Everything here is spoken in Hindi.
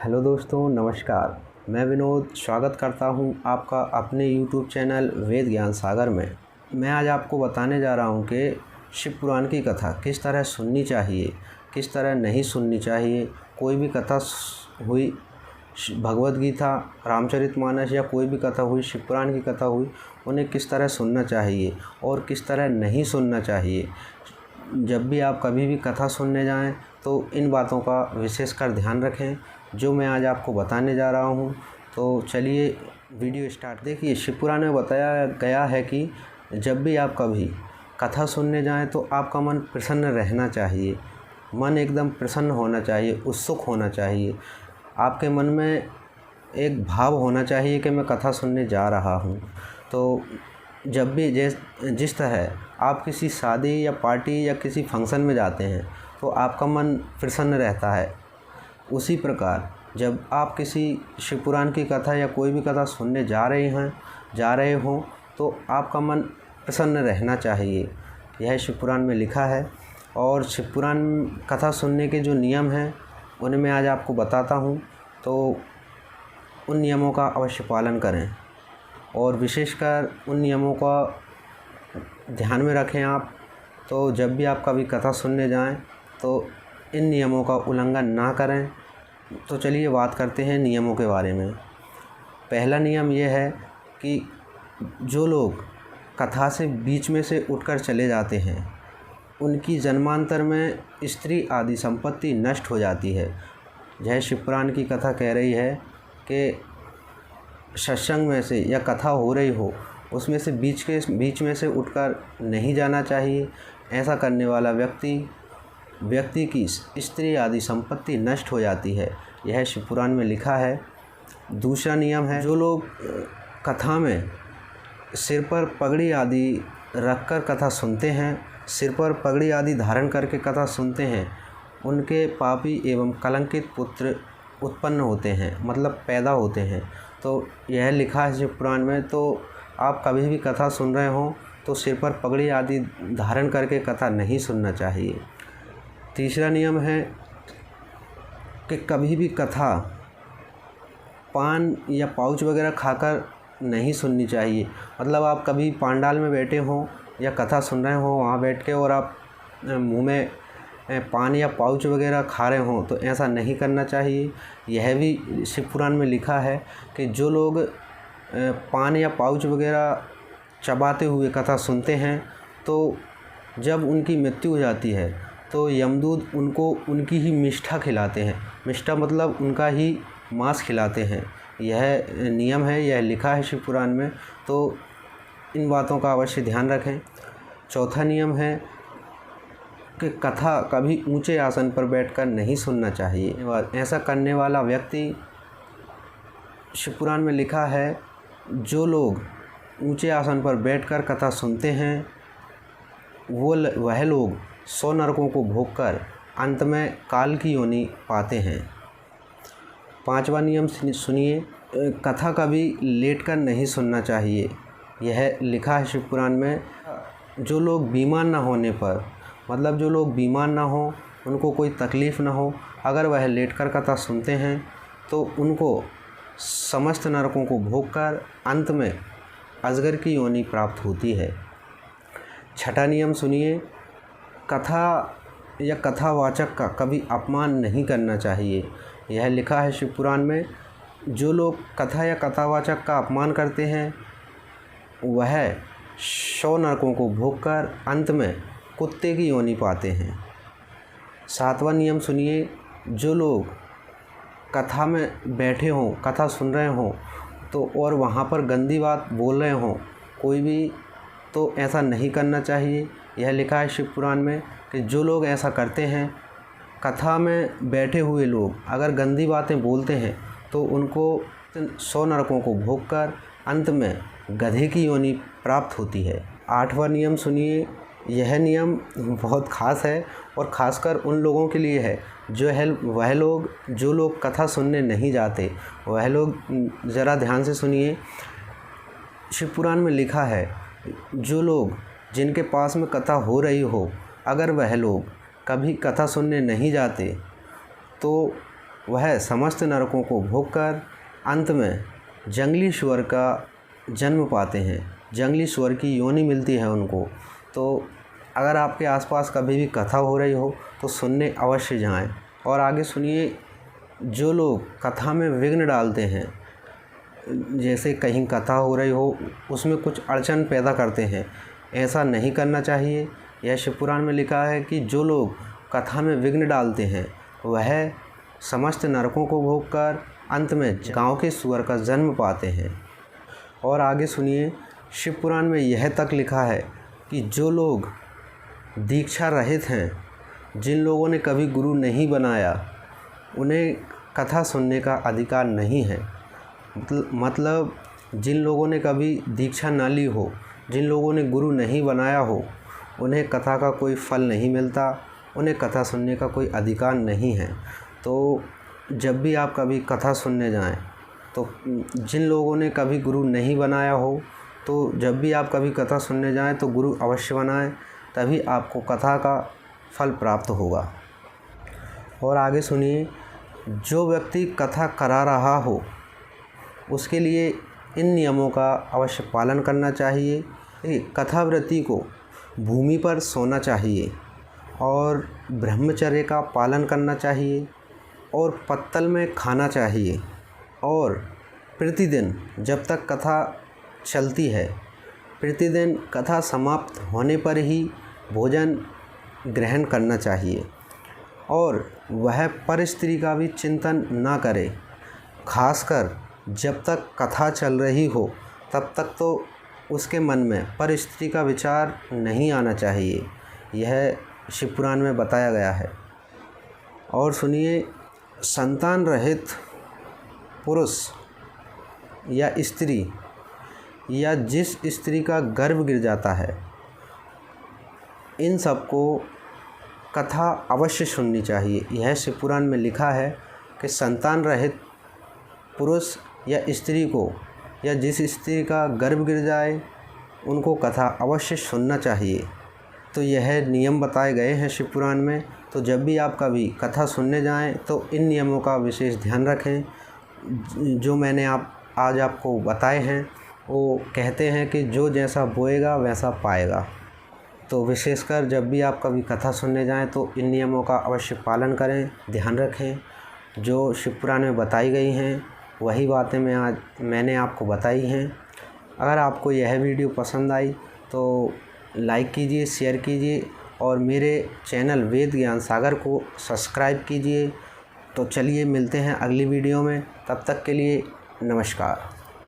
हेलो दोस्तों, नमस्कार। मैं विनोद स्वागत करता हूं आपका अपने यूट्यूब चैनल वेद ज्ञान सागर में। मैं आज आपको बताने जा रहा हूं कि शिव पुराण की कथा किस तरह सुननी चाहिए, किस तरह नहीं सुननी चाहिए। कोई भी कथा हुई, भगवद गीता, रामचरितमानस या कोई भी कथा हुई, शिव पुराण की कथा हुई, उन्हें किस तरह सुनना चाहिए और किस तरह नहीं सुनना चाहिए। जब भी आप कभी भी कथा सुनने जाएं तो इन बातों का विशेषकर ध्यान रखें, जो मैं आज आपको बताने जा रहा हूं। तो चलिए वीडियो स्टार्ट। देखिए, शिव पुराण में बताया गया है कि जब भी आप कभी कथा सुनने जाएं तो आपका मन प्रसन्न रहना चाहिए, मन एकदम प्रसन्न होना चाहिए, उत्सुक होना चाहिए। आपके मन में एक भाव होना चाहिए कि मैं कथा सुनने जा रहा हूं। तो जब भी जिस तरह आप किसी शादी या पार्टी या किसी फंक्शन में जाते हैं तो आपका मन प्रसन्न रहता है, उसी प्रकार जब आप किसी शिव पुराण की कथा या कोई भी कथा सुनने जा रहे हों तो आपका मन प्रसन्न रहना चाहिए। यह शिव पुराण में लिखा है। और शिव पुराण कथा सुनने के जो नियम हैं उन्हें मैं आज आपको बताता हूं, तो उन नियमों का अवश्य पालन करें और विशेषकर उन नियमों का ध्यान में रखें आप। तो जब भी आप कभी कथा सुनने जाएं तो इन नियमों का उल्लंघन ना करें। तो चलिए बात करते हैं नियमों के बारे में। पहला नियम यह है कि जो लोग कथा से बीच में से उठकर चले जाते हैं उनकी जन्मांतर में स्त्री आदि संपत्ति नष्ट हो जाती है। यह शिव पुराण की कथा कह रही है कि सत्संग में से या कथा हो रही हो उसमें से बीच में से उठकर नहीं जाना चाहिए। ऐसा करने वाला व्यक्ति की स्त्री आदि संपत्ति नष्ट हो जाती है। यह शिव पुराण में लिखा है। दूसरा नियम है, जो लोग कथा में सिर पर पगड़ी आदि रखकर कथा सुनते हैं, सिर पर पगड़ी आदि धारण करके कथा सुनते हैं, उनके पापी एवं कलंकित पुत्र उत्पन्न होते हैं, मतलब पैदा होते हैं। तो यह लिखा है शिव पुराण में। तो आप कभी भी कथा सुन रहे हों तो सिर पर पगड़ी आदि धारण करके कथा नहीं सुनना चाहिए। तीसरा नियम है कि कभी भी कथा पान या पाउच वगैरह खाकर नहीं सुननी चाहिए। मतलब आप कभी पंडाल में बैठे हों या कथा सुन रहे हों, वहाँ बैठ के और आप मुंह में पान या पाउच वगैरह खा रहे हों तो ऐसा नहीं करना चाहिए। यह भी शिव पुराण में लिखा है कि जो लोग पान या पाउच वगैरह चबाते हुए कथा सुनते हैं तो जब उनकी मृत्यु हो जाती है तो यमदूत उनको उनकी ही मिष्ठा खिलाते हैं। मिष्ठा मतलब उनका ही मांस खिलाते हैं। यह नियम है, यह लिखा है शिव पुराण में। तो इन बातों का अवश्य ध्यान रखें। चौथा नियम है कि कथा कभी ऊंचे आसन पर बैठकर नहीं सुनना चाहिए। ऐसा करने वाला व्यक्ति, शिव पुराण में लिखा है, जो लोग ऊंचे आसन पर बैठकर कथा सुनते हैं वह लोग 100 नरकों को भोगकर अंत में काल की योनि पाते हैं। पांचवा नियम सुनिए, कथा कभी लेटकर नहीं सुनना चाहिए। यह लिखा है शिव पुराण में। जो लोग बीमार ना होने पर, मतलब जो लोग बीमार ना हो, उनको कोई तकलीफ़ ना हो, अगर वह लेटकर कथा सुनते हैं तो उनको समस्त नरकों को भोगकर अंत में अजगर की योनि प्राप्त होती है। छठा नियम सुनिए, कथा या कथावाचक का कभी अपमान नहीं करना चाहिए। यह लिखा है शिव पुराण में। जो लोग कथा या कथावाचक का अपमान करते हैं वह 100 नरकों को भोगकर अंत में कुत्ते की योनि पाते हैं। सातवां नियम सुनिए, जो लोग कथा में बैठे हों, कथा सुन रहे हों तो और वहाँ पर गंदी बात बोल रहे हों कोई भी, तो ऐसा नहीं करना चाहिए। यह लिखा है शिव पुराण में कि जो लोग ऐसा करते हैं, कथा में बैठे हुए लोग अगर गंदी बातें बोलते हैं तो उनको 100 नरकों को भोगकर अंत में गधे की योनि प्राप्त होती है। आठवां नियम सुनिए, यह नियम बहुत ख़ास है और ख़ासकर उन लोगों के लिए है जो लोग कथा सुनने नहीं जाते। वह लोग ज़रा ध्यान से सुनिए। शिव पुराण में लिखा है, जो लोग जिनके पास में कथा हो रही हो, अगर वह लोग कभी कथा सुनने नहीं जाते तो वह समस्त नरकों को भोगकर अंत में जंगली सूअर का जन्म पाते हैं, जंगली सूअर की योनि मिलती है उनको। तो अगर आपके आसपास कभी भी कथा हो रही हो तो सुनने अवश्य जाएं। और आगे सुनिए, जो लोग कथा में विघ्न डालते हैं, जैसे कहीं कथा हो रही हो उसमें कुछ अड़चन पैदा करते हैं, ऐसा नहीं करना चाहिए। यह शिव पुराण में लिखा है कि जो लोग कथा में विघ्न डालते हैं वह समस्त नरकों को भोगकर अंत में गांव के सूअर का जन्म पाते हैं। और आगे सुनिए, शिव पुराण में यह तक लिखा है कि जो लोग दीक्षा रहित हैं, जिन लोगों ने कभी गुरु नहीं बनाया, उन्हें कथा सुनने का अधिकार नहीं है। मतलब जिन लोगों ने कभी दीक्षा ना ली हो, जिन लोगों ने गुरु नहीं बनाया हो, उन्हें कथा का कोई फल नहीं मिलता, उन्हें कथा सुनने का कोई अधिकार नहीं है। तो जब भी आप कभी कथा सुनने जाएं, तो जिन लोगों ने कभी गुरु नहीं बनाया हो, तो जब भी आप कभी कथा सुनने जाएं तो गुरु अवश्य बनाएं, तभी आपको कथा का फल प्राप्त होगा। और आगे सुनिए, जो व्यक्ति कथा करा रहा हो उसके लिए इन नियमों का अवश्य पालन करना चाहिए। कथावृत्ति को भूमि पर सोना चाहिए और ब्रह्मचर्य का पालन करना चाहिए और पत्तल में खाना चाहिए। और प्रतिदिन जब तक कथा चलती है, प्रतिदिन कथा समाप्त होने पर ही भोजन ग्रहण करना चाहिए। और वह पर स्त्री का भी चिंतन ना करे, खासकर जब तक कथा चल रही हो तब तक तो उसके मन में पर स्त्री का विचार नहीं आना चाहिए। यह शिव पुराण में बताया गया है। और सुनिए, संतान रहित पुरुष या स्त्री या जिस स्त्री का गर्भ गिर जाता है, इन सबको कथा अवश्य सुननी चाहिए। यह शिव पुराण में लिखा है कि संतान रहित पुरुष या स्त्री को, या जिस स्त्री का गर्भ गिर जाए, उनको कथा अवश्य सुनना चाहिए। तो यह नियम बताए गए हैं शिव पुराण में। तो जब भी आप कभी कथा सुनने जाएं तो इन नियमों का विशेष ध्यान रखें। जो मैंने आज आपको बताए हैं, वो कहते हैं कि जो जैसा बोएगा वैसा पाएगा। तो विशेषकर जब भी आप कभी कथा सुनने जाएं तो इन नियमों का अवश्य पालन करें, ध्यान रखें। जो शिव पुराण में बताई गई हैं वही बातें मैंने आपको बताई हैं। अगर आपको यह वीडियो पसंद आई तो लाइक कीजिए, शेयर कीजिए और मेरे चैनल वेद ज्ञान सागर को सब्सक्राइब कीजिए। तो चलिए मिलते हैं अगली वीडियो में, तब तक के लिए नमस्कार।